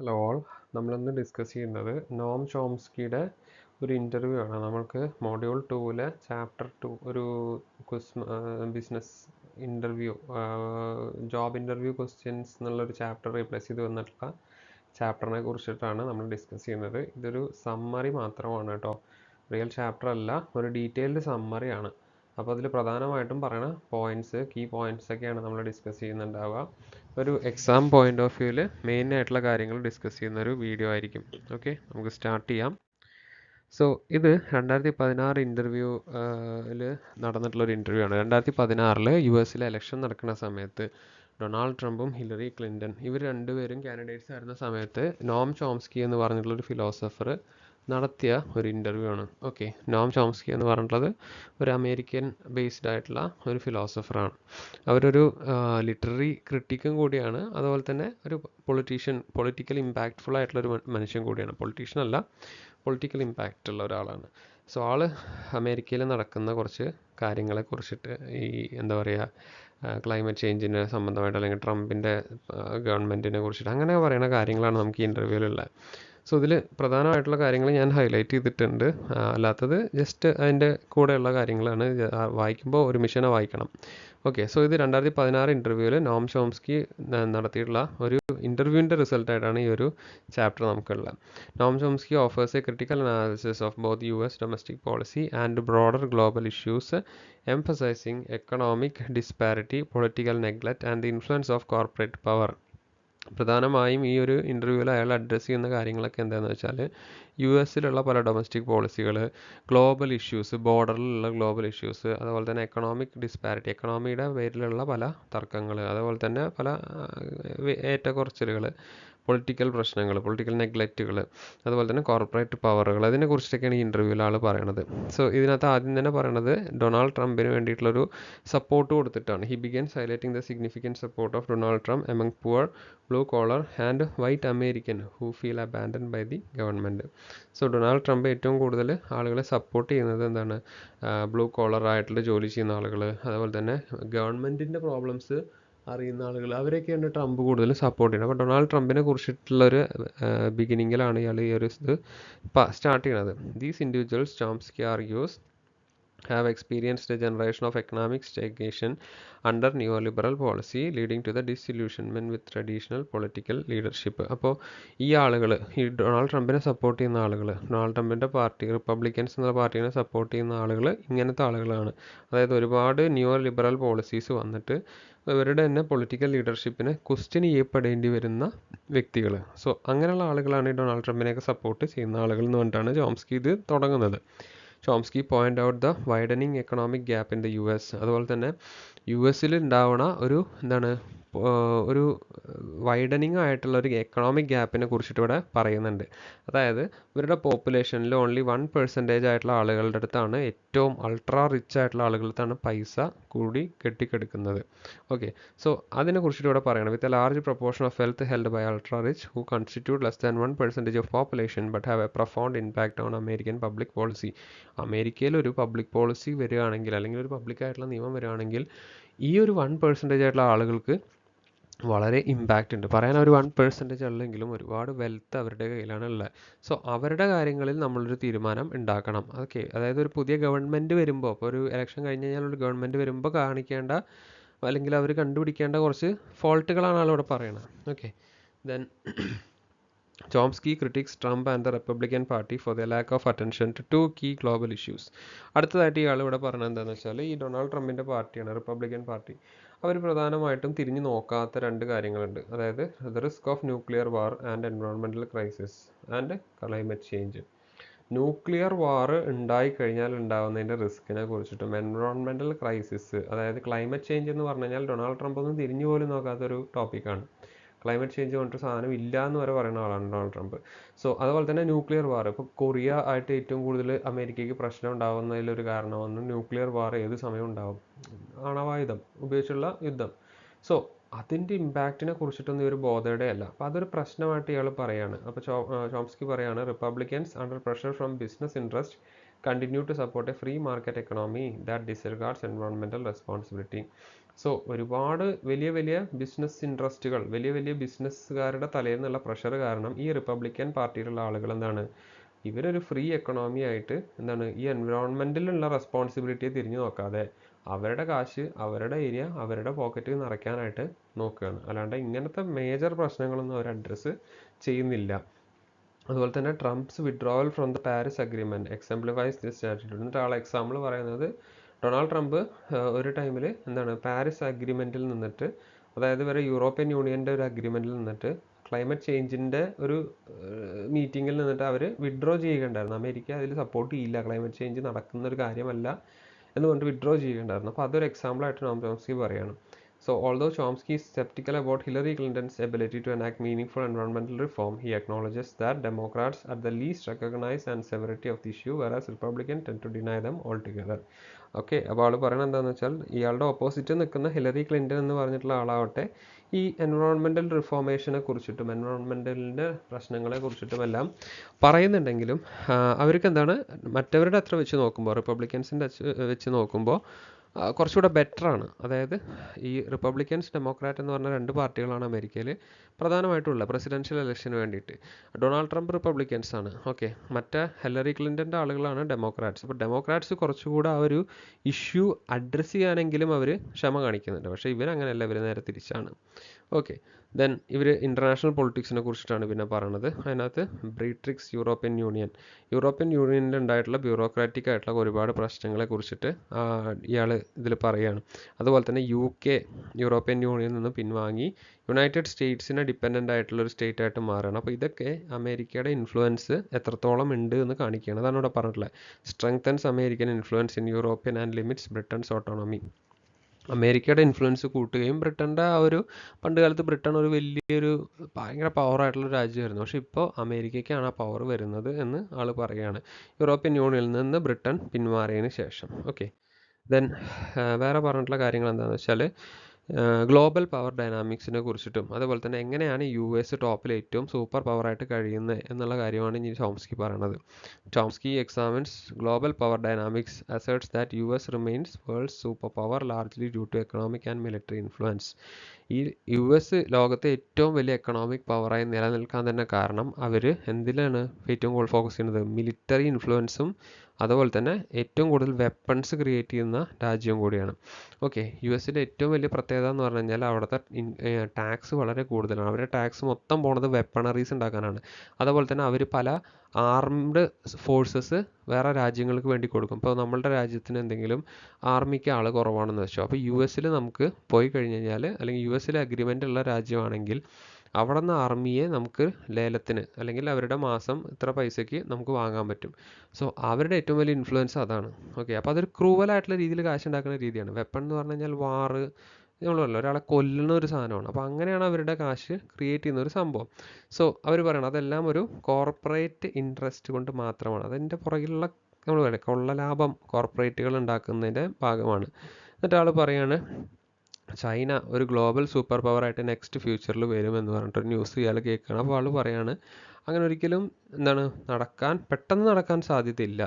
Hello all, നമ്മളിന്ന് discuss ചെയ്യുന്നത് നോം ചോംസ്കിയുടെ ഒരു ഇൻ്റർവ്യൂ ആണ്. നമ്മൾക്ക് മോഡ്യൂൾ 2-ലെ ചാപ്റ്റർ 2 ഒരു business interview, job interview questions എന്നുള്ളൊരു ചാപ്റ്റർ റീപ്ലേസ് ചെയ്ത് വന്നിട്ടുള്ള ചാപ്റ്ററിനെ കുറിച്ചിട്ടാണ് നമ്മൾ ഡിസ്കസ് ചെയ്യുന്നത്. ഇതൊരു സമ്മറി മാത്രമാണ് കേട്ടോ, റിയൽ ചാപ്റ്റർ അല്ല, ഒരു ഡീറ്റെയിൽഡ് സമ്മറിയാണ്. അപ്പോൾ അതിൽ പ്രധാനമായിട്ടും പറയുന്ന പോയിൻറ്റ്സ്, കീ പോയിൻറ്റ്സ് ഒക്കെയാണ് നമ്മൾ ഡിസ്കസ് ചെയ്യുന്നുണ്ടാവുക. ഒരു എക്സാം പോയിന്റ് ഓഫ് വ്യൂവിൽ മെയിൻ ആയിട്ടുള്ള കാര്യങ്ങൾ ഡിസ്കസ് ചെയ്യുന്ന ഒരു വീഡിയോ ആയിരിക്കും. ഓക്കെ, നമുക്ക് സ്റ്റാർട്ട് ചെയ്യാം. സോ ഇത് 2016 ഇൻ്റർവ്യൂവിൽ നടന്നിട്ടുള്ളൊരു ഇൻ്റർവ്യൂ ആണ്. 2016 US ഇലക്ഷൻ നടക്കുന്ന സമയത്ത് ഡൊണാൾഡ് ട്രംപും ഹിലറി ക്ലിൻ്റൺ ഇവർ രണ്ടുപേരും കാൻഡിഡേറ്റ്സ് ആയിരുന്ന സമയത്ത് നോം ചോംസ്കി എന്ന് പറഞ്ഞിട്ടുള്ളൊരു ഫിലോസഫർ നടത്തിയ ഒരു ഇൻ്റർവ്യൂ ആണ്. ഓക്കെ, നോം ചോംസ്കി എന്ന് പറഞ്ഞിട്ടുള്ളത് ഒരു അമേരിക്കൻ ബേസ്ഡ് ആയിട്ടുള്ള ഒരു ഫിലോസഫറാണ്. അവരൊരു ലിറ്റററി ക്രിട്ടിക്കും കൂടിയാണ്, അതുപോലെ തന്നെ ഒരു പൊളിറ്റിക്കൽ ഇമ്പാക്റ്റ്ഫുൾ ആയിട്ടുള്ളൊരു മനുഷ്യൻ കൂടിയാണ്. പൊളിറ്റീഷ്യൻ അല്ല, പൊളിറ്റിക്കൽ ഇമ്പാക്റ്റ് ഉള്ള ഒരാളാണ്. സോ ആൾ അമേരിക്കയിൽ നടക്കുന്ന കുറച്ച് കാര്യങ്ങളെ കുറിച്ചിട്ട്, ഈ എന്താ പറയുക, ക്ലൈമറ്റ് ചേഞ്ചിന് സംബന്ധമായിട്ട് അല്ലെങ്കിൽ ട്രംപിൻ്റെ ഗവൺമെൻറ്റിനെ കുറിച്ചിട്ട് അങ്ങനെ പറയുന്ന കാര്യങ്ങളാണ് നമുക്ക് ഈ ഇൻ്റർവ്യൂവിലുള്ളത്. സോ ഇതിൽ പ്രധാനമായിട്ടുള്ള കാര്യങ്ങൾ ഞാൻ ഹൈലൈറ്റ് ചെയ്തിട്ടുണ്ട്, അല്ലാത്തത് ജസ്റ്റ് അതിൻ്റെ കൂടെയുള്ള കാര്യങ്ങളാണ്. വായിക്കുമ്പോൾ ഒരു മിഷനെ വായിക്കണം. ഓക്കെ, സോ ഇത് 2016 ഇൻ്റർവ്യൂവിൽ നോം ചോംസ്കി നടത്തിയിട്ടുള്ള ഒരു ഇൻ്റർവ്യൂവിൻ്റെ റിസൾട്ടായിട്ടാണ് ഈ ഒരു ചാപ്റ്റർ നമുക്കുള്ളത്. Noam Chomsky offers a critical analysis of both US domestic policy and broader global issues, emphasizing economic disparity, political neglect, and the influence of corporate power. പ്രധാനമായും ഈ ഒരു ഇൻ്റർവ്യൂവിൽ അയാൾ അഡ്രസ്സ് ചെയ്യുന്ന കാര്യങ്ങളൊക്കെ എന്താണെന്ന് വെച്ചാൽ US പല ഡൊമസ്റ്റിക് പോളിസികൾ, ഗ്ലോബൽ ഇഷ്യൂസ്, ബോർഡറിലുള്ള ഗ്ലോബൽ ഇഷ്യൂസ്, അതുപോലെ തന്നെ എക്കണോമിക് ഡിസ്പാരിറ്റി, എക്കണോമിയുടെ പേരിലുള്ള പല തർക്കങ്ങൾ, അതുപോലെ തന്നെ പല ഏറ്റക്കുറച്ചിലുകൾ, പൊളിറ്റിക്കൽ പ്രശ്നങ്ങൾ, പൊളിറ്റിക്കൽ നെഗ്ലക്റ്റുകൾ, അതുപോലെ തന്നെ കോർപ്പറേറ്റ് പവറുകൾ, അതിനെക്കുറിച്ചിട്ടൊക്കെയാണ് ഈ ഇൻ്റർവ്യൂവിൽ ആൾ പറയണത്. സോ ഇതിനകത്ത് ആദ്യം തന്നെ പറയണത് ഡൊണാൾഡ് ട്രംപിന് വേണ്ടിയിട്ടുള്ളൊരു സപ്പോർട്ട് കൊടുത്തിട്ടാണ്. He begins highlighting the significant support of Donald Trump among poor, blue collar and white American who feel abandon by the government. So Donald Trump ഏറ്റവും കൂടുതൽ ആളുകളെ സപ്പോർട്ട് ചെയ്യുന്നത് എന്താണ്, ബ്ലൂ കോളർ ആയിട്ടുള്ള ജോലി ചെയ്യുന്ന ആളുകൾ, അതുപോലെ തന്നെ ഗവൺമെൻറ്റിൻ്റെ പ്രോബ്ലംസ് അറിയുന്ന ആളുകൾ, അവരെയൊക്കെയാണ് ട്രംപ് കൂടുതലും സപ്പോർട്ട് ചെയ്യുന്നത്. അപ്പോൾ ഡൊണാൾഡ് ട്രംപിനെ കുറിച്ചിട്ടുള്ളൊരു ബിഗിനിങ്ങിലാണ് ഇയാൾ ഈ ഒരു ഇത് സ്റ്റാർട്ട് ചെയ്യുന്നത്. These individuals, Chomsky argues, have experienced a generation of economic stagnation under neoliberal policy, leading to the disillusionment with traditional political leadership. അപ്പോൾ ഈ ആളുകൾ, ഈ ഡൊണാൾഡ് ട്രംപിനെ സപ്പോർട്ട് ചെയ്യുന്ന ആളുകൾ, ഡൊണാൾഡ് ട്രംപിൻ്റെ പാർട്ടി റിപ്പബ്ലിക്കൻസ് എന്ന പാർട്ടീനെ സപ്പോർട്ട് ചെയ്യുന്ന ആളുകൾ ഇങ്ങനത്തെ ആളുകളാണ്. അതായത് ഒരുപാട് ന്യൂ ലിബറൽ പോളിസീസ് വന്നിട്ട് ഇവരുടെ തന്നെ പൊളിറ്റിക്കൽ ലീഡർഷിപ്പിനെ ക്വസ്റ്റ്യൻ ചെയ്യപ്പെടേണ്ടി വരുന്ന വ്യക്തികൾ. സോ അങ്ങനെയുള്ള ആളുകളാണ് ഈ ഡൊണാൾഡ് ട്രംപിനെയൊക്കെ സപ്പോർട്ട് ചെയ്യുന്ന ആളുകൾ എന്ന് പറഞ്ഞിട്ടാണ് ചോംസ്കി ഇത് തുടങ്ങുന്നത്. Chomsky point out the widening economic gap in the US. അതുപോലെ തന്നെ US ഉണ്ടാവുന്ന ഒരു വൈഡനിങ് ആയിട്ടുള്ള ഒരു എക്കണോമിക് ഗ്യാപ്പിനെ കുറിച്ചിട്ട് ഇവിടെ പറയുന്നുണ്ട്. അതായത് ഇവരുടെ പോപ്പുലേഷനിൽ ഓൺലി 1% ആയിട്ടുള്ള ആളുകളുടെ അടുത്താണ്, ഏറ്റവും അൾട്രാ റിച്ച് ആയിട്ടുള്ള ആളുകളുടെ അടുത്താണ് പൈസ കൂടി കെട്ടിക്കെടുക്കുന്നത്. ഓക്കെ, സോ അതിനെ കുറിച്ചിട്ട് ഇവിടെ പറയണം. With a large proportion of wealth held by ultra rich who constitute less than 1% of population but have a profound impact on American public policy. അമേരിക്കയിൽ ഒരു പബ്ലിക് പോളിസി വരികയാണെങ്കിൽ, അല്ലെങ്കിൽ ഒരു പബ്ലിക്കായിട്ടുള്ള നിയമം വരികയാണെങ്കിൽ, ഈ ഒരു 1% ആയിട്ടുള്ള ആളുകൾക്ക് വളരെ ഇമ്പാക്റ്റ് ഉണ്ട്. പറയാൻ ഒരു 1% ഉള്ളെങ്കിലും ഒരുപാട് വെൽത്ത് അവരുടെ കയ്യിലാണ് ഉള്ളത്. സോ അവരുടെ കാര്യങ്ങളിൽ നമ്മളൊരു തീരുമാനം ഉണ്ടാക്കണം. ഓക്കെ, അതായത് ഒരു പുതിയ ഗവൺമെൻറ് വരുമ്പോൾ, ഇപ്പോൾ ഒരു ഇലക്ഷൻ കഴിഞ്ഞ് കഴിഞ്ഞാൽ ഒരു ഗവൺമെൻറ് വരുമ്പോൾ കാണിക്കേണ്ട, അല്ലെങ്കിൽ അവർ കണ്ടുപിടിക്കേണ്ട കുറച്ച് ഫോൾട്ടുകളാണ് ആളിവിടെ പറയണത്. Okay, then Chomsky critiques Trump and the Republican Party for their lack of attention to two key global issues. അടുത്തതായിട്ട് ഇയാൾ ഇവിടെ പറഞ്ഞത് എന്താണെന്ന് വെച്ചാൽ, ഈ ഡൊണാൾഡ് ട്രംപിൻ്റെ പാർട്ടിയാണ് റിപ്പബ്ലിക്കൻ പാർട്ടി. അവർ പ്രധാനമായിട്ടും തിരിഞ്ഞു നോക്കാത്ത രണ്ട് കാര്യങ്ങളുണ്ട്. അതായത് the risk of nuclear war and environmental crisis and climate change. Nuclear war ഉണ്ടായിക്കഴിഞ്ഞാൽ ഉണ്ടാകുന്നതിൻ്റെ റിസ്കിനെ കുറിച്ചിട്ടും എൻവയോൺമെൻറ്റൽ ക്രൈസിസ്, അതായത് ക്ലൈമറ്റ് ചേഞ്ച് എന്ന് പറഞ്ഞു കഴിഞ്ഞാൽ ഡൊണാൾഡ് ട്രംപ് ഒന്നും തിരിഞ്ഞു പോലും നോക്കാത്തൊരു ടോപ്പിക്കാണ്. ക്ലൈമറ്റ് ചേഞ്ച് കൊണ്ടൊരു സാധനം ഇല്ല എന്ന് വരെ പറയുന്ന ആളാണ് ഡൊണാൾഡ് ട്രംപ്. സോ അതുപോലെ തന്നെ ന്യൂക്ലിയർ വാർ, ഇപ്പോൾ കൊറിയ ആയിട്ട് ഏറ്റവും കൂടുതൽ അമേരിക്കയ്ക്ക് പ്രശ്നം ഉണ്ടാകുന്നതിലൊരു കാരണമാണ് ന്യൂക്ലിയർ വാർ. ഏത് സമയവും ഉണ്ടാവും, ആണവായുധം ഉപയോഗിച്ചുള്ള യുദ്ധം. സോ അതിൻ്റെ ഇമ്പാക്റ്റിനെ കുറിച്ചിട്ടൊന്നും ഒരു ബോധയുടെ അല്ല. അപ്പോൾ അതൊരു പ്രശ്നമായിട്ട് ഇയാൾ പറയാണ്. അപ്പോൾ ചോംസ്കി പറയാണ്, Republicans under pressure from business interest continue to support a free market economy that disregards environmental responsibility. So ഒരുപാട് വലിയ വലിയ ബിസിനസ് ഇൻട്രസ്റ്റുകൾ, വലിയ വലിയ ബിസിനസ്സുകാരുടെ തലയിൽ നിന്നുള്ള പ്രഷർ കാരണം ഈ റിപ്പബ്ലിക്കൻ പാർട്ടിയിലുള്ള ആളുകൾ എന്താണ്, ഇവരൊരു ഫ്രീ എക്കണോമി ആയിട്ട് എന്താണ് ഈ എൻവിറോൺമെൻറ്റിലുള്ള റെസ്പോൺസിബിലിറ്റിയെ തിരിഞ്ഞു നോക്കാതെ അവരുടെ കാശ്, അവരുടെ ഏരിയ, അവരുടെ പോക്കറ്റ് നിറയ്ക്കാനായിട്ട് നോക്കുകയാണ്. അല്ലാണ്ട് ഇങ്ങനത്തെ മേജർ പ്രശ്നങ്ങളൊന്നും അവർ അഡ്രസ്സ് ചെയ്യുന്നില്ല. അതുപോലെ തന്നെ Trump's withdrawal from the Paris agreement exemplifies this attitude. എന്നിട്ട് ആൾ എക്സാമ്പിൾ പറയുന്നത് ഡൊണാൾഡ് ട്രംപ് ഒരു ടൈമിൽ എന്താണ് പാരീസ് അഗ്രിമെൻറ്റിൽ നിന്നിട്ട്, അതായത് വരെ യൂറോപ്യൻ യൂണിയൻ്റെ ഒരു അഗ്രിമെൻറ്റിൽ നിന്നിട്ട് ക്ലൈമറ്റ് ചേഞ്ചിൻ്റെ ഒരു മീറ്റിങ്ങിൽ നിന്നിട്ട് അവർ വിഡ്രോ ചെയ്യുകയുണ്ടായിരുന്നു. അമേരിക്ക അതിൽ സപ്പോർട്ട് ചെയ്യില്ല, ക്ലൈമറ്റ് ചേഞ്ച് നടക്കുന്ന ഒരു കാര്യമല്ല എന്ന് പറഞ്ഞിട്ട് വിഡ്രോ ചെയ്യുകയുണ്ടായിരുന്നു. അപ്പോൾ അതൊരു എക്സാമ്പിളായിട്ട് നോം ചോംസ്കി പറയുകയാണ്. So, although Chomsky is skeptical about Hillary Clinton's ability to enact meaningful environmental reform, he acknowledges that Democrats at the least recognize the severity of the issue, whereas Republicans tend to deny them altogether. Okay, അപ്പോൾ ആൾ പറയുന്നത് എന്താണെന്ന് വെച്ചാൽ, ഇയാളുടെ opposite നിൽക്കുന്ന Hillary Clinton എന്ന് പറഞ്ഞിട്ടുള്ള ആളാവട്ടെ ഈ environmental റിഫോർമേഷനെ കുറിച്ചിട്ടും എൻവറോൺമെൻറ്റലിൻ്റെ പ്രശ്നങ്ങളെ കുറിച്ചിട്ടുമെല്ലാം പറയുന്നുണ്ടെങ്കിലും അവർക്ക് എന്താണ് മറ്റവരുടെ അത്ര വെച്ച് നോക്കുമ്പോൾ, റിപ്പബ്ലിക്കൻസിൻ്റെ വെച്ച് നോക്കുമ്പോൾ കുറച്ചുകൂടെ ബെറ്ററാണ്. അതായത് ഈ റിപ്പബ്ലിക്കൻസ്, ഡെമോക്രാറ്റ് എന്ന് പറഞ്ഞ രണ്ട് പാർട്ടികളാണ് അമേരിക്കയിൽ പ്രധാനമായിട്ടുള്ള പ്രസിഡൻഷ്യൽ ഇലക്ഷന് വേണ്ടിയിട്ട്. ഡൊണാൾഡ് ട്രംപ് റിപ്പബ്ലിക്കൻസ് ആണ്, ഓക്കെ. മറ്റേ ഹിലറി ക്ലിൻ്റൻ്റെ ആളുകളാണ് ഡെമോക്രാറ്റ്സ്. അപ്പോൾ ഡെമോക്രാറ്റ്സ് കുറച്ചുകൂടെ ആ ഒരു ഇഷ്യൂ അഡ്രസ്സ് ചെയ്യാനെങ്കിലും അവർ ക്ഷമ കാണിക്കുന്നുണ്ട്. പക്ഷേ ഇവരങ്ങനെയല്ല, ഇവർ നേരെ തിരിച്ചാണ്. ഓക്കെ, ദെൻ ഇവർ ഇൻ്റർനാഷണൽ പൊളിറ്റിക്സിനെ കുറിച്ചിട്ടാണ് പിന്നെ പറയണത്. അതിനകത്ത് ബ്രീട്രിക്സ് യൂറോപ്യൻ യൂണിയനിൽ ഉണ്ടായിട്ടുള്ള ബ്യൂറോക്രാറ്റിക് ആയിട്ടുള്ള ഒരുപാട് പ്രശ്നങ്ങളെ കുറിച്ചിട്ട് ഇയാൾ ഇതിൽ പറയുകയാണ്. അതുപോലെ തന്നെ UK യൂറോപ്യൻ യൂണിയനിൽ നിന്ന് പിൻവാങ്ങി യുണൈറ്റഡ് സ്റ്റേറ്റ്സിനെ ഡിപ്പെൻഡൻ്റ് ആയിട്ടുള്ള ഒരു സ്റ്റേറ്റ് ആയിട്ട് മാറുകയാണ്. അപ്പോൾ ഇതൊക്കെ അമേരിക്കയുടെ ഇൻഫ്ലുവൻസ് എത്രത്തോളം ഉണ്ട് എന്ന് കാണിക്കുകയാണ്. അതാണ് ഇവിടെ പറഞ്ഞിട്ടുള്ളത്. Strengthens American influence in European and limits Britain's autonomy. അമേരിക്കയുടെ ഇൻഫ്ലുവൻസ് കൂട്ടുകയും ബ്രിട്ടൻ്റെ ആ ഒരു പണ്ട് കാലത്ത് ബ്രിട്ടൻ ഒരു വലിയൊരു ഭയങ്കര പവറായിട്ടുള്ള രാജ്യമായിരുന്നു. പക്ഷേ ഇപ്പോൾ അമേരിക്കയ്ക്കാണ് ആ പവർ വരുന്നത് എന്ന് ആൾ പറയുകയാണ്, യൂറോപ്യൻ യൂണിയനിൽ നിന്ന് ബ്രിട്ടൻ പിന്മാറിയതിന് ശേഷം. ഓക്കെ, ദെൻ വേറെ പറഞ്ഞിട്ടുള്ള കാര്യങ്ങൾ എന്താണെന്ന് വെച്ചാൽ ഗ്ലോബൽ പവർ ഡൈനാമിക്സിനെ കുറിച്ചിട്ടും അതുപോലെ തന്നെ എങ്ങനെയാണ് US ടോപ്പിൽ ഏറ്റവും സൂപ്പർ പവറായിട്ട് കഴിയുന്നത് എന്നുള്ള കാര്യമാണ് ഇനി ചോംസ്കി പറയണത്. Chomsky examines global power dynamics asserts that US remains world's super power largely due to economic and military influence. ഈ US ലോകത്തെ ഏറ്റവും വലിയ എക്കണോമിക് പവറായി നിലനിൽക്കാൻ തന്നെ കാരണം അവർ എന്തിലാണ് ഏറ്റവും കൂടുതൽ ഫോക്കസ് ചെയ്യുന്നത്? മിലിറ്ററി ഇൻഫ്ലുവൻസും അതുപോലെ തന്നെ ഏറ്റവും കൂടുതൽ വെപ്പൺസ് ക്രിയേറ്റ് ചെയ്യുന്ന രാജ്യം കൂടിയാണ്. ഓക്കെ, US ഏറ്റവും വലിയ പ്രത്യേകത എന്ന് പറഞ്ഞു കഴിഞ്ഞാൽ അവിടുത്തെ ടാക്സ് വളരെ കൂടുതലാണ്. അവരുടെ ടാക്സ് മൊത്തം പോണത് വെപ്പണറീസ് ഉണ്ടാക്കാനാണ്. അതുപോലെ തന്നെ അവർ പല ആർംഡ് ഫോഴ്സസ് വേറെ രാജ്യങ്ങൾക്ക് വേണ്ടി കൊടുക്കും. ഇപ്പോൾ നമ്മളുടെ രാജ്യത്തിന് എന്തെങ്കിലും ആർമിക്ക് ആൾ കുറവാണെന്ന് വെച്ചോ, അപ്പോൾ US നമുക്ക് പോയി കഴിഞ്ഞ് കഴിഞ്ഞാൽ, അല്ലെങ്കിൽ US അഗ്രിമെൻ്റ് ഉള്ള രാജ്യമാണെങ്കിൽ അവിടെ നിന്ന് ആർമിയെ നമുക്ക് ലേലത്തിന് അല്ലെങ്കിൽ അവരുടെ മാസം ഇത്ര പൈസയ്ക്ക് നമുക്ക് വാങ്ങാൻ പറ്റും. സോ അവരുടെ ഏറ്റവും വലിയ ഇൻഫ്ലുവൻസ് അതാണ്. ഓക്കെ, അപ്പോൾ അതൊരു ക്രൂവലായിട്ടുള്ള രീതിയിൽ കാശ് ഉണ്ടാക്കുന്ന രീതിയാണ്. വെപ്പൺ എന്ന് പറഞ്ഞു കഴിഞ്ഞാൽ വാറ്, നമ്മൾ പറഞ്ഞല്ലോ ഒരാളെ കൊല്ലുന്ന ഒരു സാധനമാണ്. അപ്പോൾ അങ്ങനെയാണ് അവരുടെ കാശ് ക്രിയേറ്റ് ചെയ്യുന്ന ഒരു സംഭവം. സോ അവർ പറയണം അതെല്ലാം ഒരു കോർപ്പറേറ്റ് ഇൻട്രസ്റ്റ് കൊണ്ട് മാത്രമാണ്. അതിൻ്റെ പുറകിലുള്ള നമ്മൾ പറയാം കൊള്ള ലാഭം കോർപ്പറേറ്റുകൾ ഉണ്ടാക്കുന്നതിൻ്റെ ഭാഗമാണ്. എന്നിട്ട് ആൾ പറയാണ് ചൈന ഒരു ഗ്ലോബൽ സൂപ്പർ പവറായിട്ട് നെക്സ്റ്റ് ഫ്യൂച്ചറിൽ വരുമെന്ന് പറഞ്ഞിട്ടൊരു ന്യൂസ് ഇയാൾ കേൾക്കുകയാണ്. അപ്പോൾ ആൾ പറയാണ് അങ്ങനെ ഒരിക്കലും പെട്ടെന്ന് നടക്കാൻ സാധ്യതയില്ല.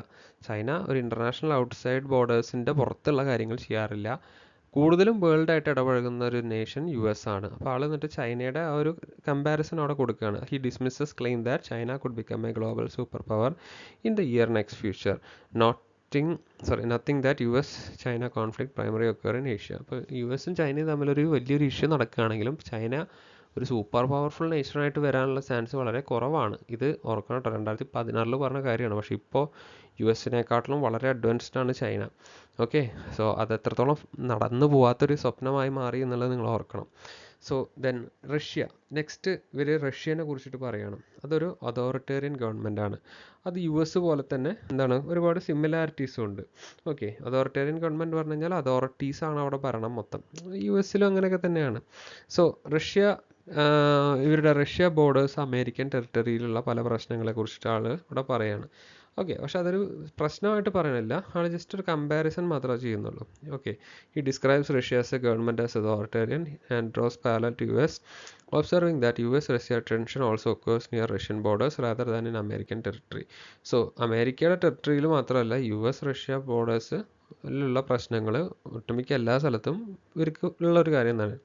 ചൈന ഒരു ഇൻ്റർനാഷണൽ ഔട്ട്സൈഡ് ബോർഡേഴ്സിൻ്റെ പുറത്തുള്ള കാര്യങ്ങൾ ചെയ്യാറില്ല. കൂടുതലും വേൾഡായിട്ട് ഇടപഴകുന്ന ഒരു നേഷൻ US ആണ്. അപ്പോൾ ആൾ എന്നിട്ട് ചൈനയുടെ ആ ഒരു കമ്പാരിസൺ അവിടെ കൊടുക്കുകയാണ്. He dismisses claim that China could become A global super power in the year next future. Nothing that US-China conflict primary occur in Asia. അപ്പോൾ US ചൈനയും തമ്മിലൊരു വലിയൊരു ഇഷ്യൂ നടക്കുകയാണെങ്കിലും ചൈന ഒരു സൂപ്പർ പവർഫുൾ നേഷനായിട്ട് വരാനുള്ള ചാൻസ് വളരെ കുറവാണ്. ഇത് ഓർക്കണം കേട്ടോ, 2016 പറഞ്ഞ കാര്യമാണ്. പക്ഷേ ഇപ്പോൾ US വളരെ അഡ്വാൻസ്ഡ് ആണ് ചൈന. ഓക്കെ, സോ അത് എത്രത്തോളം നടന്നു പോവാത്തൊരു സ്വപ്നമായി മാറി എന്നുള്ളത് നിങ്ങൾ ഓർക്കണം. സോ ദെൻ റഷ്യ, നെക്സ്റ്റ് ഇവർ റഷ്യനെ കുറിച്ചിട്ട് പറയുകയാണ്. അതൊരു അതോറിറ്റേറിയൻ ഗവൺമെൻറ് ആണ്. അത് US പോലെ തന്നെ ഒരുപാട് സിമിലാരിറ്റീസും ഉണ്ട്. ഓക്കെ, അതോറിറ്റേറിയൻ ഗവൺമെൻറ് പറഞ്ഞു കഴിഞ്ഞാൽ അതോറിറ്റീസാണ് അവിടെ ഭരണം മൊത്തം. US അങ്ങനെയൊക്കെ തന്നെയാണ്. സോ ഇവരുടെ റഷ്യ ബോർഡേഴ്സ് അമേരിക്കൻ ടെറിട്ടറിയിലുള്ള പല പ്രശ്നങ്ങളെ കുറിച്ചിട്ട് ആൾ ഇവിടെ പറയാണ്. ഓക്കെ, പക്ഷെ അതൊരു പ്രശ്നമായിട്ട് പറയണില്ല, ആൾ ജസ്റ്റ് ഒരു കമ്പാരിസൺ മാത്രമേ ചെയ്യുന്നുള്ളൂ. Okay, he describes Russia as a government as authoritarian and draws parallel to US, observing that US-Russia tension also occurs near Russian borders rather than in American territory. So അമേരിക്കയുടെ ടെറിട്ടറിയിൽ മാത്രമല്ല US-Russia borders ിലുള്ള പ്രശ്നങ്ങൾ ഒട്ടുമിക്ക എല്ലാ സ്ഥലത്തും ഇവർക്ക് ഉള്ള ഒരു കാര്യം എന്താണ്.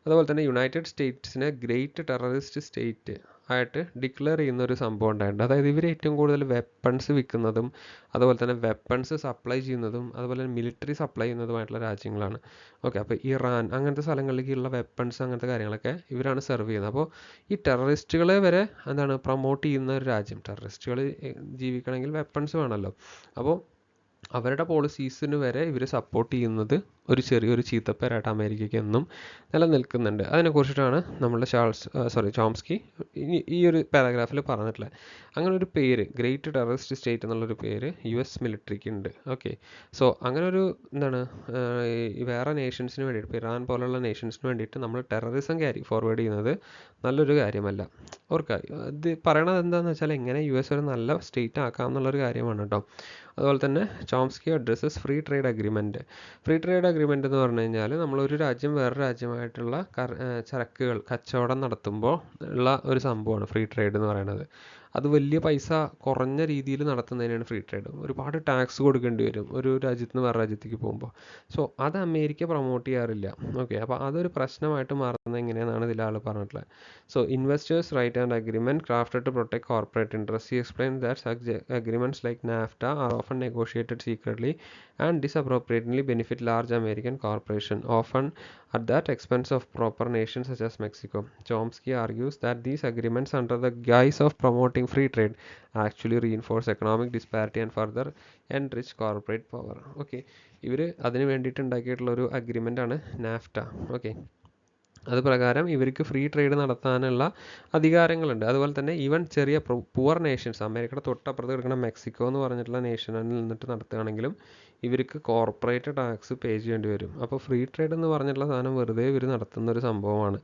അതുപോലെ തന്നെ യുണൈറ്റഡ് സ്റ്റേറ്റ്സിനെ ഗ്രേറ്റ് ടെററിസ്റ്റ് സ്റ്റേറ്റ് ആയിട്ട് ഡിക്ലെയർ ചെയ്യുന്ന ഒരു സംഭവം ഉണ്ടായിട്ടുണ്ട്. അതായത് ഇവർ ഏറ്റവും കൂടുതൽ വെപ്പൺസ് വിൽക്കുന്നതും അതുപോലെ തന്നെ വെപ്പൺസ് സപ്ലൈ ചെയ്യുന്നതും അതുപോലെ തന്നെ മിലിറ്ററി സപ്ലൈ ചെയ്യുന്നതുമായിട്ടുള്ള രാജ്യങ്ങളാണ്. ഓക്കെ, അപ്പോൾ ഇറാൻ അങ്ങനത്തെ സ്ഥലങ്ങളിലേക്കുള്ള വെപ്പൺസ് അങ്ങനത്തെ കാര്യങ്ങളൊക്കെ ഇവരാണ് സെർവ് ചെയ്യുന്നത്. അപ്പോൾ ഈ ടെററിസ്റ്റുകളെ വരെ എന്താണ് പ്രൊമോട്ട് ചെയ്യുന്ന ഒരു രാജ്യം. ടെററിസ്റ്റുകൾ ജീവിക്കണമെങ്കിൽ വെപ്പൺസ് വേണമല്ലോ. അപ്പോൾ അവരുടെ പോളിസീസിന് വരെ ഇവർ സപ്പോർട്ട് ചെയ്യുന്നത് ഒരു ചെറിയൊരു ചീത്തപ്പേരായിട്ട് അമേരിക്കയ്ക്ക് എന്നും നിലനിൽക്കുന്നുണ്ട്. അതിനെക്കുറിച്ചിട്ടാണ് നമ്മളുടെ ചോംസ്കി ഈ ഒരു പാരഗ്രാഫിൽ പറഞ്ഞിട്ടുള്ളത്. അങ്ങനെ ഒരു പേര് ഗ്രേറ്റ് ടെററിസ്റ്റ് സ്റ്റേറ്റ് എന്നുള്ളൊരു പേര് US മിലിറ്ററിക്ക് ഉണ്ട്. ഓക്കെ, സോ അങ്ങനെ ഒരു എന്താണ് ഈ വേറെ നേഷൻസിന് വേണ്ടിയിട്ട്, ഇപ്പോൾ ഇറാൻ പോലുള്ള നേഷൻസിന് വേണ്ടിയിട്ട് നമ്മൾ ടെററിസം ക്യാരി ഫോർവേഡ് ചെയ്യുന്നത് നല്ലൊരു കാര്യമല്ല. ഓർക്കുക, ഇത് പറയണത് എന്താണെന്ന് വെച്ചാൽ എങ്ങനെ US ഒരു നല്ല സ്റ്റേറ്റ് ആക്കാം എന്നുള്ളൊരു കാര്യമാണ് കേട്ടോ. അതുപോലെ തന്നെ Chomsky addresses free trade agreement. Free trade agreement എന്ന് പറഞ്ഞു കഴിഞ്ഞാൽ നമ്മളൊരു രാജ്യം വേറൊരു രാജ്യമായിട്ടുള്ള ചരക്കുകൾ കച്ചവടം നടത്തുമ്പോൾ ഉള്ള ഒരു സംഭവമാണ് ഫ്രീ ട്രേഡ് എന്ന് പറയുന്നത്. അത് വലിയ പൈസ കുറഞ്ഞ രീതിയിൽ നടത്തുന്നതിനാണ് ഫ്രീ ട്രേഡ്. ഒരുപാട് ടാക്സ് കൊടുക്കേണ്ടി വരും ഒരു രാജ്യത്ത് നിന്ന് വേറെ രാജ്യത്തേക്ക് പോകുമ്പോൾ. സോ അത് അമേരിക്ക പ്രൊമോട്ട് ചെയ്യാറില്ല. ഓക്കെ, അപ്പോൾ അതൊരു പ്രശ്നമായിട്ട് മാറുന്നത് എങ്ങനെയാണെന്നാണ് ഇതിൽ ആൾ പറഞ്ഞിട്ടുള്ളത്. So investors right and agreement crafted to protect corporate interest. He explained that such agreements like NAFTA are often negotiated secretly and disappropriately benefit large American corporations, often at that expense of proper nations such as Mexico. Chomsky argues that these agreements, under the guise of promoting free trade, actually reinforce economic disparity and further enrich corporate power. Okay, ഇവർ അതിന് വേണ്ടിയിട്ട് ഉണ്ടാക്കിയിട്ടുള്ള ഒരു agreement ആണ് നാഫ്റ്റ. Okay, അത് പ്രകാരം ഇവർക്ക് free trade നടത്താനുള്ള അധികാരങ്ങളുണ്ട്. അതുപോലെ തന്നെ ഈവൻ ചെറിയ പുവർ നേഷൻസ്, അമേരിക്കയുടെ തൊട്ടപ്പുറത്ത് കിടക്കുന്ന മെക്സിക്കോ എന്ന് പറഞ്ഞിട്ടുള്ള നേഷനിൽ നിന്നിട്ട് നടത്തുകയാണെങ്കിലും ഇവർക്ക് കോർപ്പറേറ്റ് ടാക്സ് പേ ചെയ്യേണ്ടി വരും. അപ്പോൾ ഫ്രീ ട്രേഡ് എന്ന് പറഞ്ഞിട്ടുള്ള സാധനം വെറുതെ ഇവർ നടത്തുന്ന ഒരു സംഭവമാണ്.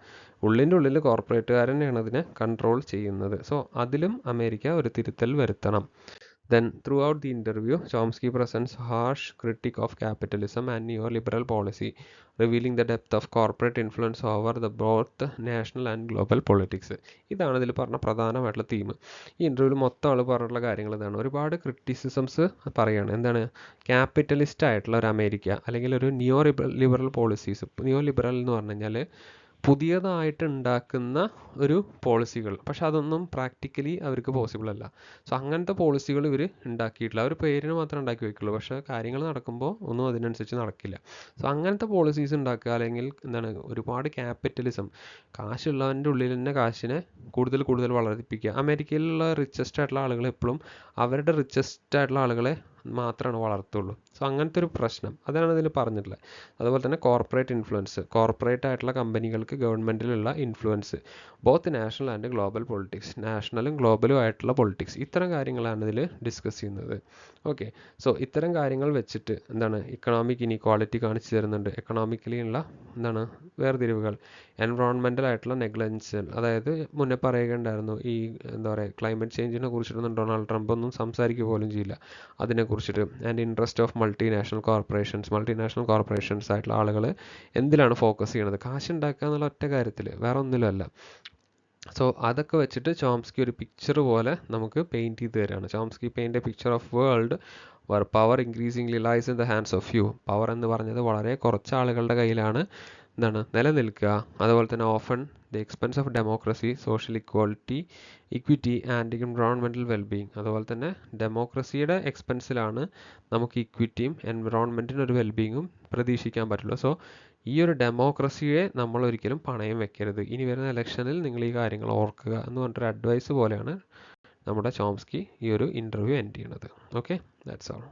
ഉള്ളിൻ്റെ ഉള്ളിൽ കോർപ്പറേറ്റുകാർ തന്നെയാണ് അതിനെ കൺട്രോൾ ചെയ്യുന്നത്. സോ അതിലും അമേരിക്ക ഒരു തിരുത്തൽ വരുത്തണം. Then, throughout the interview, Chomsky presents harsh critique of capitalism and neoliberal policy, revealing the depth of corporate influence over the both national and global politics. ഇതാണ് ഇതിൽ പറഞ്ഞ പ്രധാനമായിട്ടുള്ള തീം. ഈ ഇൻ്റർവ്യൂവിൽ മൊത്തം ആൾ പറഞ്ഞിട്ടുള്ള കാര്യങ്ങൾ ഇതാണ്. ഒരുപാട് ക്രിറ്റിസിസംസ് പറയുകയാണ്. എന്താണ്, ക്യാപിറ്റലിസ്റ്റ് ആയിട്ടുള്ള ഒരു അമേരിക്ക അല്ലെങ്കിൽ ഒരു ലിബറൽ പോളിസീസ്. ലിബറൽ എന്ന് പറഞ്ഞു കഴിഞ്ഞാൽ പുതിയതായിട്ട് ഉണ്ടാക്കുന്ന ഒരു പോളിസികൾ, പക്ഷെ അതൊന്നും പ്രാക്ടിക്കലി അവർക്ക് പോസിബിൾ അല്ല. സോ അങ്ങനത്തെ പോളിസികൾ ഇവർ ഉണ്ടാക്കിയിട്ടില്ല. അവർ പേരിന് മാത്രമേ ഉണ്ടാക്കി വയ്ക്കുള്ളൂ, പക്ഷേ കാര്യങ്ങൾ നടക്കുമ്പോൾ ഒന്നും അതിനനുസരിച്ച് നടക്കില്ല. സോ അങ്ങനത്തെ പോളിസീസ് ഉണ്ടാക്കുക, അല്ലെങ്കിൽ എന്താണ് ഒരുപാട് ക്യാപിറ്റലിസം, കാശുള്ളവൻ്റെ ഉള്ളിൽ തന്നെ കാശിനെ കൂടുതൽ കൂടുതൽ വളർത്തിപ്പിക്കുക. അമേരിക്കയിലുള്ള റിച്ചസ്റ്റ് ആയിട്ടുള്ള ആളുകൾ എപ്പോഴും അവരുടെ റിച്ചസ്റ്റ് ആയിട്ടുള്ള ആളുകളെ മാത്രമാണ് വളർത്തുള്ളൂ. സോ അങ്ങനത്തെ ഒരു പ്രശ്നം അതാണ് ഇതിൽ പറഞ്ഞിട്ടുള്ളത്. അതുപോലെ തന്നെ കോർപ്പറേറ്റ് ഇൻഫ്ലുവൻസ്, കോർപ്പറേറ്റ് ആയിട്ടുള്ള കമ്പനികൾക്ക് ഗവൺമെൻറ്റിലുള്ള influence, both national and global politics, നാഷണലും ഗ്ലോബലും ആയിട്ടുള്ള പൊളിറ്റിക്സ്, ഇത്തരം കാര്യങ്ങളാണ് ഇതിൽ ഡിസ്കസ് ചെയ്യുന്നത്. ഓക്കെ, സോ ഇത്തരം കാര്യങ്ങൾ വെച്ചിട്ട് എന്താണ് ഇക്കണോമിക് ഇനീക്വാളിറ്റി കാണിച്ചു തരുന്നുണ്ട്. എക്കണോമിക്കലി ഉള്ള എന്താണ് വേർതിരിവുകൾ, എൻവറോൺമെൻ്റൽ ആയിട്ടുള്ള നെഗ്ലൻസ്, അതായത് മുന്നേ പറയുകയുണ്ടായിരുന്നു ഈ എന്താ പറയുക ക്ലൈമറ്റ് ചേഞ്ചിനെ കുറിച്ചിട്ടൊന്നും ഡൊണാൾഡ് ട്രംപ് ഒന്നും സംസാരിക്കുക പോലും ചെയ്യില്ല അതിനെക്കുറിച്ചിട്ട്. And interest of multinational corporations ആയിട്ടുള്ള ആളുകൾ എന്തിലാണ് ഫോക്കസ് ചെയ്യണത്, കാശ് ഉണ്ടാക്കുക എന്നുള്ള ഒറ്റ കാര്യത്തിൽ, വേറെ ഒന്നിലും അല്ല. സോ അതൊക്കെ വെച്ചിട്ട് ചോംസ്കി ഒരു പിക്ചർ പോലെ നമുക്ക് പെയിൻറ്റ് ചെയ്ത് തരികയാണ്. Chomsky paint a picture of world where power increasingly lies in the hands of few. Power എന്ന് പറഞ്ഞത് വളരെ കുറച്ച് ആളുകളുടെ കയ്യിലാണ് നിലനിൽക്കുക. അതുപോലെ തന്നെ often the expense of democracy, social equity and environmental wellbeing. അതുപോലെ തന്നെ ഡെമോക്രസിയുടെ എക്സ്പെൻസിലാണ് നമുക്ക് ഇക്വിറ്റിയും എൻവറോൺമെൻറ്റിനൊരു വെൽബീയിങ്ങും പ്രതീക്ഷിക്കാൻ പറ്റുള്ളൂ. സോ ഈ ഒരു ഡെമോക്രസിയെ നമ്മൾ ഒരിക്കലും പണയം വെക്കരുത്. ഇനി വരുന്ന ഇലക്ഷനിൽ നിങ്ങൾ ഈ കാര്യങ്ങൾ ഓർക്കുക എന്ന് പറഞ്ഞിട്ടൊരു അഡ്വൈസ് പോലെയാണ് നമ്മുടെ ചോംസ്കി ഈ ഒരു ഇൻ്റർവ്യൂ എൻഡ് ചെയ്യണത്. Okay, that's all.